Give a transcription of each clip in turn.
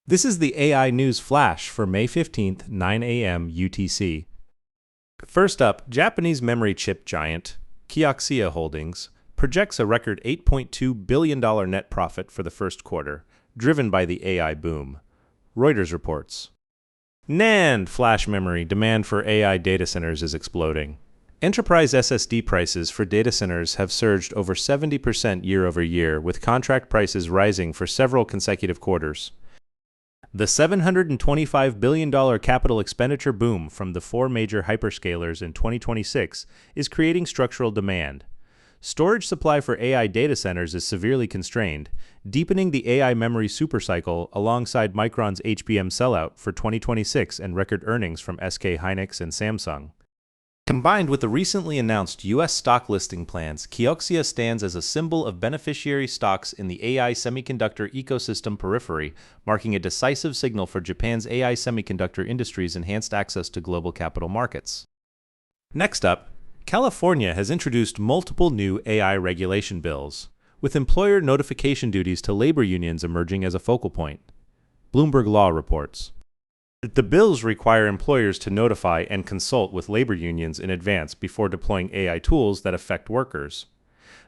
This is the AI News Flash for May 15th, 9 a.m. UTC. First up, Japanese memory chip giant Kioxia Holdings projects a record $8.2 billion net profit for the first quarter, driven by the AI boom. Reuters reports. NAND flash memory demand for AI data centers is exploding. Enterprise SSD prices for data centers have surged over 70% year over year, with contract prices rising for several consecutive quarters. The $725 billion capital expenditure boom from the four major hyperscalers in 2026 is creating structural demand. Storage supply for AI data centers is severely constrained, deepening the AI memory supercycle alongside Micron's HBM sellout for 2026 and record earnings from SK Hynix and Samsung. Combined with the recently announced U.S. stock listing plans, Kioxia stands as a symbol of beneficiary stocks in the AI semiconductor ecosystem periphery, marking a decisive signal for Japan's AI semiconductor industry's enhanced access to global capital markets. Next up, California has introduced multiple new AI regulation bills, with employer notification duties to labor unions emerging as a focal point. Bloomberg Law reports. The bills require employers to notify and consult with labor unions in advance before deploying AI tools that affect workers.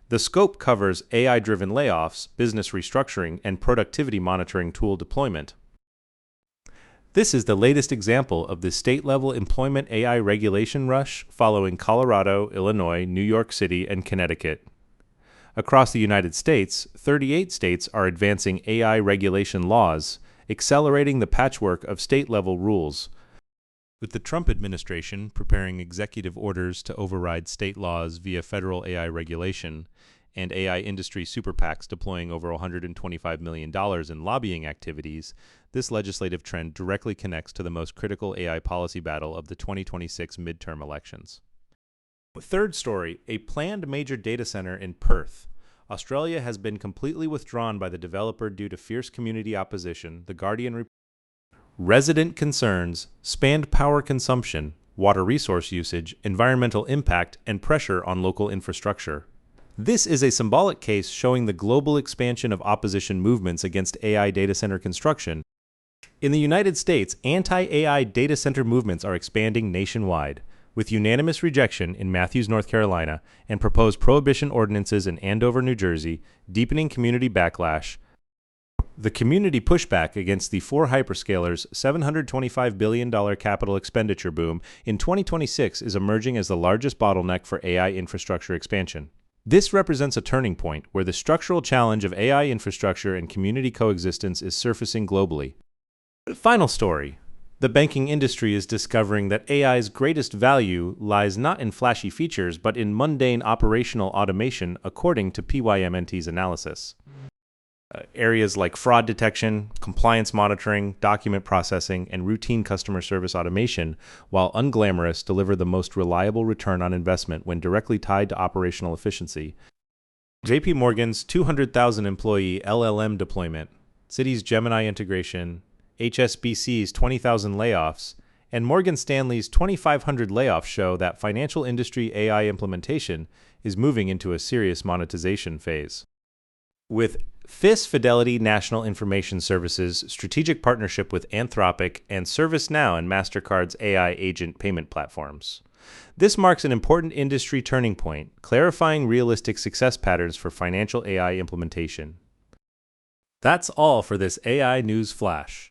The scope covers AI-driven layoffs, business restructuring, and productivity monitoring tool deployment. This is the latest example of the state-level employment AI regulation rush following Colorado, Illinois, New York City, and Connecticut. Across the United States, 38 states are advancing AI regulation laws, accelerating the patchwork of state-level rules. With the Trump administration preparing executive orders to override state laws via federal AI regulation, and AI industry super PACs deploying over $125 million in lobbying activities, this legislative trend directly connects to the most critical AI policy battle of the 2026 midterm elections. Third story, a planned major data center in Perth, Australia has been completely withdrawn by the developer due to fierce community opposition, The Guardian reports. Resident concerns spanned power consumption, water resource usage, environmental impact, and pressure on local infrastructure. This is a symbolic case showing the global expansion of opposition movements against AI data center construction. In the United States, anti-AI data center movements are expanding nationwide, with unanimous rejection in Matthews, North Carolina, and proposed prohibition ordinances in Andover, New Jersey, deepening community backlash. The community pushback against the four hyperscalers' $725 billion capital expenditure boom in 2026 is emerging as the largest bottleneck for AI infrastructure expansion. This represents a turning point where the structural challenge of AI infrastructure and community coexistence is surfacing globally. Final story. The banking industry is discovering that AI's greatest value lies not in flashy features, but in mundane operational automation, according to PYMNT's analysis. Areas like fraud detection, compliance monitoring, document processing, and routine customer service automation, while unglamorous, deliver the most reliable return on investment when directly tied to operational efficiency. JP Morgan's 200,000 employee LLM deployment, Citi's Gemini integration, HSBC's 20,000 layoffs, and Morgan Stanley's 2,500 layoffs show that financial industry AI implementation is moving into a serious monetization phase. With FIS Fidelity National Information Services' strategic partnership with Anthropic and ServiceNow and MasterCard's AI agent payment platforms. This marks an important industry turning point, clarifying realistic success patterns for financial AI implementation. That's all for this AI News Flash.